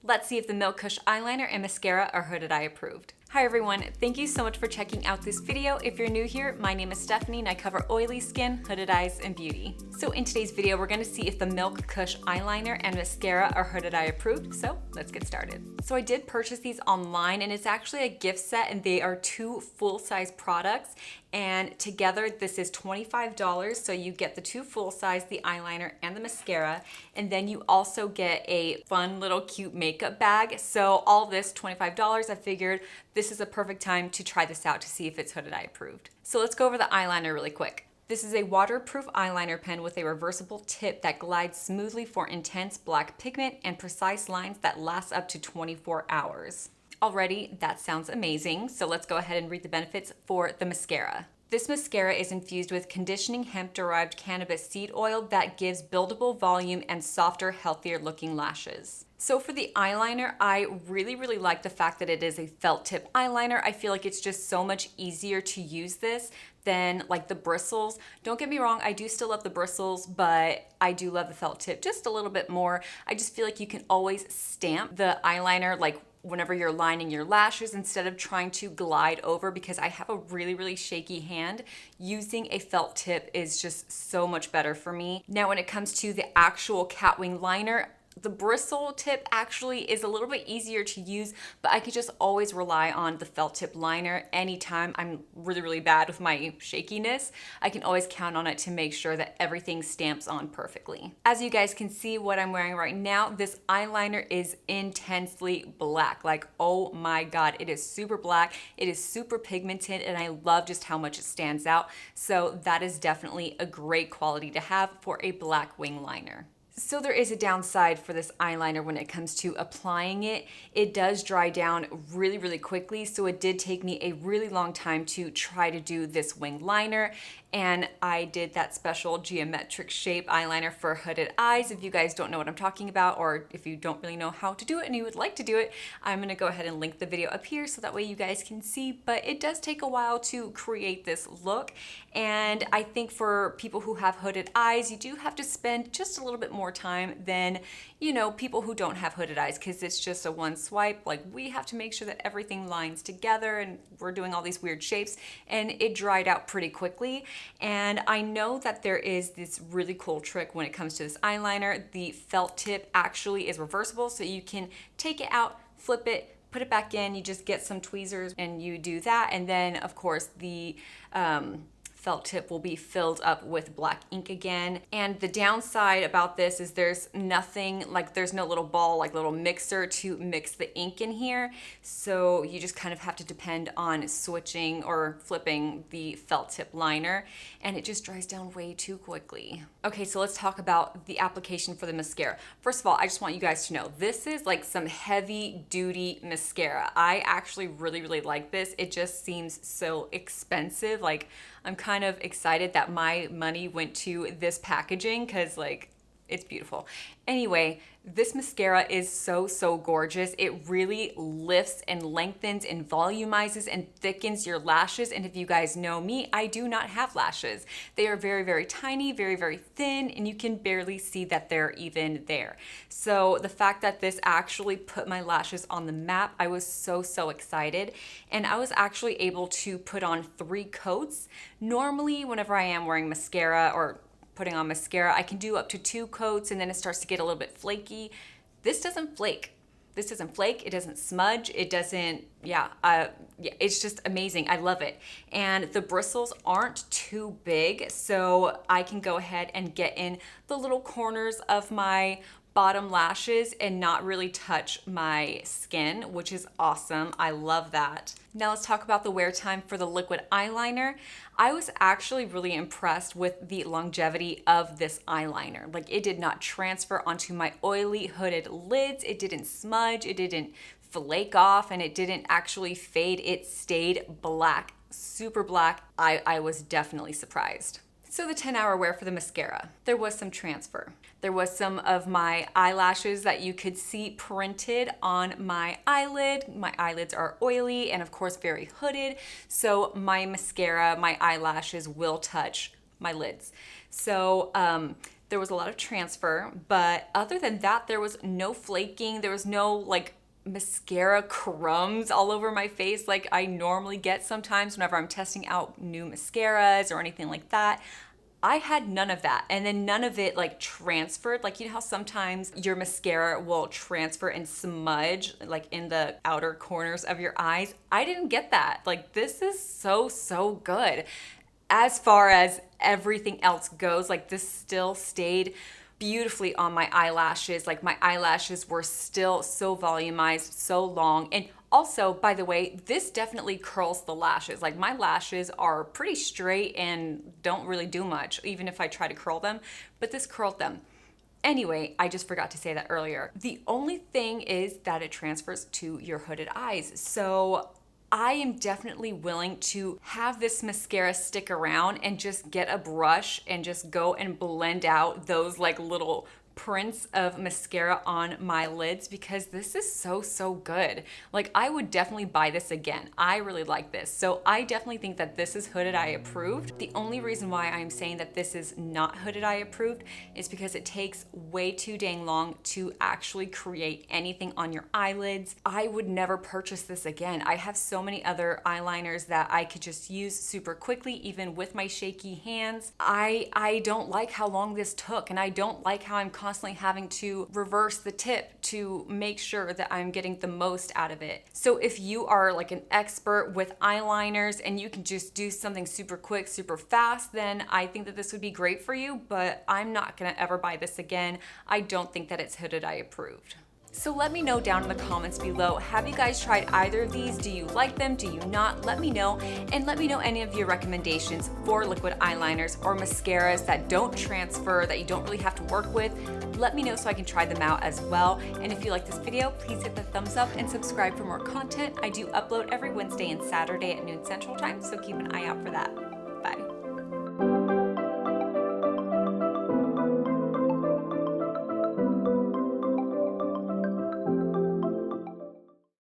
Let's see if the Milk Kush eyeliner and mascara are hooded eye approved. Hi everyone, thank you so much for checking out this video. If you're new here, my name is Stephanie and I cover oily skin, hooded eyes, and beauty. So in today's video, we're gonna see if the Milk Kush eyeliner and mascara are hooded eye approved, so let's get started. So I did purchase these online and it's actually a gift set and they are two full-size products, and together this is $25, so you get the two full-size, the eyeliner and the mascara, and then you also get a fun little cute makeup bag. So all this $25, I figured this is a perfect time to try this out to see if it's hooded eye approved. So let's go over the eyeliner really quick. This is a waterproof eyeliner pen with a reversible tip that glides smoothly for intense black pigment and precise lines that last up to 24 hours. Already, that sounds amazing. So let's go ahead and read the benefits for the mascara. This mascara is infused with conditioning hemp-derived cannabis seed oil that gives buildable volume and softer, healthier looking lashes. So for the eyeliner, I really like the fact that it is a felt tip eyeliner. I feel like it's just so much easier to use this than like the bristles. Don't get me wrong, I do still love the bristles, but I do love the felt tip just a little bit more. I just feel like you can always stamp the eyeliner like whenever you're lining your lashes instead of trying to glide over, because I have a really shaky hand. Using a felt tip is just so much better for me. Now when it comes to the actual catwing liner, the bristle tip actually is a little bit easier to use, but I could just always rely on the felt tip liner anytime I'm really bad with my shakiness. I can always count on it to make sure that everything stamps on perfectly. As you guys can see what I'm wearing right now, this eyeliner is intensely black. Like, oh my God, it is super black. It is super pigmented and I love just how much it stands out. So that is definitely a great quality to have for a black wing liner. So there is a downside for this eyeliner when it comes to applying it. It does dry down really quickly, so it did take me a really long time to try to do this wing liner, and I did that special geometric shape eyeliner for hooded eyes. If you guys don't know what I'm talking about, or if you don't really know how to do it and you would like to do it, I'm gonna go ahead and link the video up here so that way you guys can see, but it does take a while to create this look, and I think for people who have hooded eyes, you do have to spend just a little bit more time than, you know, people who don't have hooded eyes, because it's just a one swipe. Like, we have to make sure that everything lines together and we're doing all these weird shapes, and it dried out pretty quickly. And I know that there is this really cool trick when it comes to this eyeliner. The felt tip actually is reversible, so you can take it out, flip it, put it back in, you just get some tweezers and you do that, and then of course the felt tip will be filled up with black ink again. And the downside about this is there's nothing, like there's no little ball, like little mixer to mix the ink in here. So you just kind of have to depend on switching or flipping the felt tip liner, and it just dries down way too quickly. Okay, so let's talk about the application for the mascara. First of all, I just want you guys to know, this is like some heavy duty mascara. I actually really like this. It just seems so expensive. Like, I'm kind of excited that my money went to this packaging because, like, it's beautiful. Anyway, this mascara is so gorgeous. It really lifts and lengthens and volumizes and thickens your lashes. And if you guys know me, I do not have lashes. They are very tiny, very thin, and you can barely see that they're even there. So the fact that this actually put my lashes on the map, I was so excited. And I was actually able to put on 3 coats. Normally, whenever I am wearing mascara or putting on mascara, I can do up to 2 coats and then it starts to get a little bit flaky. This doesn't flake. This doesn't flake, it doesn't smudge, it doesn't, it's just amazing. I love it. And the bristles aren't too big, so I can go ahead and get in the little corners of my bottom lashes and not really touch my skin, which is awesome. I love that. Now let's talk about the wear time for the liquid eyeliner. I was actually really impressed with the longevity of this eyeliner. Like, it did not transfer onto my oily hooded lids. It didn't smudge, it didn't flake off, and it didn't actually fade. It stayed black, super black. I was definitely surprised. So the 10-hour wear for the mascara, there was some transfer. There was some of my eyelashes that you could see printed on my eyelid. My eyelids are oily and of course very hooded, so my mascara, my eyelashes will touch my lids. So there was a lot of transfer, but other than that, there was no flaking. There was no like mascara crumbs all over my face like I normally get sometimes whenever I'm testing out new mascaras or anything like that. I had none of that. And then none of it like transferred. Like, you know how sometimes your mascara will transfer and smudge like in the outer corners of your eyes? I didn't get that. Like, this is so good. As far as everything else goes, like this still stayed beautifully on my eyelashes. Like my eyelashes were still so volumized, so long. And also, by the way, this definitely curls the lashes. Like my lashes are pretty straight and don't really do much, even if I try to curl them, but this curled them. Anyway, I just forgot to say that earlier. The only thing is that it transfers to your hooded eyes. So I am definitely willing to have this mascara stick around and just get a brush and just go and blend out those like little prints of mascara on my lids, because this is so good. Like I would definitely buy this again. I really like this. So I definitely think that this is hooded eye approved. The only reason why I'm saying that this is not hooded eye approved is because it takes way too dang long to actually create anything on your eyelids. I would never purchase this again. I have so many other eyeliners that I could just use super quickly, even with my shaky hands. I don't like how long this took, and I don't like how I'm constantly having to reverse the tip to make sure that I'm getting the most out of it. So if you are like an expert with eyeliners and you can just do something super quick, super fast, then I think that this would be great for you, but I'm not gonna ever buy this again. I don't think that it's hooded eye approved. So let me know down in the comments below, have you guys tried either of these? Do you like them? Do you not? Let me know, and let me know any of your recommendations for liquid eyeliners or mascaras that don't transfer, that you don't really have to work with. Let me know so I can try them out as well. And if you like this video, please hit the thumbs up and subscribe for more content. I do upload every Wednesday and Saturday at noon Central Time, so keep an eye out for that.